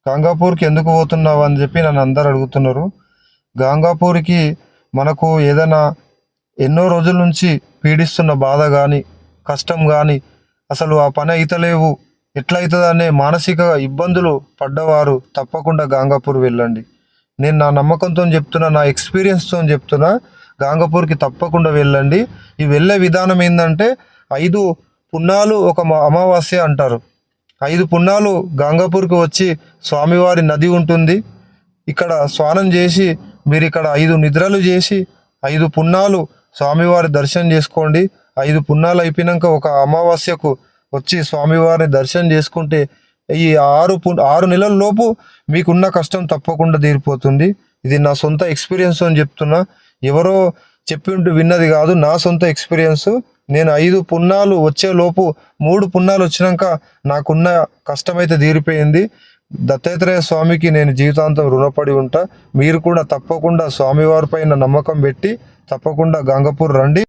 గంగాపూర్కి ఎందుకు పోతున్నావు అని చెప్పి నన్ను అందరు అడుగుతున్నారు. గంగాపూర్కి మనకు ఏదైనా ఎన్నో రోజుల నుంచి పీడిస్తున్న బాధ కానీ, కష్టం కానీ, అసలు ఆ పని అయితలేవు, ఎట్లయితుందనే మానసిక ఇబ్బందులు పడ్డవారు తప్పకుండా గంగాపూర్ వెళ్ళండి. నేను నా నమ్మకంతో చెప్తున్నా, నా ఎక్స్పీరియన్స్తో చెప్తున్నా. గంగాపూర్కి తప్పకుండా వెళ్ళండి. ఈ వెళ్ళే విధానం ఏంటంటే 5 పున్నాలు ఒక అమావాస్య అంటారు. 5 పున్నాలు గంగాపూర్కి వచ్చి స్వామివారి నది ఉంటుంది, ఇక్కడ స్నానం చేసి మీరు ఇక్కడ 5 నిద్రలు చేసి 5 పున్నాలు స్వామివారి దర్శనం చేసుకోండి. 5 పున్నాలు అయిపోయినాక ఒక అమావాస్యకు వచ్చి స్వామివారిని దర్శనం చేసుకుంటే ఈ 6 నెలల లోపు మీకున్న కష్టం తప్పకుండా తీరిపోతుంది. ఇది నా సొంత ఎక్స్పీరియన్స్ అని చెప్తున్నా, ఎవరో చెప్పి విన్నది కాదు, నా సొంత ఎక్స్పీరియన్స్. నేను 5 పున్నాలు వచ్చేలోపు 3 పున్నాలు వచ్చినాక నాకున్న కష్టమైతే తీరిపోయింది. దత్తాత్రేయ స్వామికి నేను జీవితాంతం రుణపడి ఉంటా. మీరు కూడా తప్పకుండా స్వామివారి పైన నమ్మకం పెట్టి తప్పకుండా గంగాపూర్ రండి.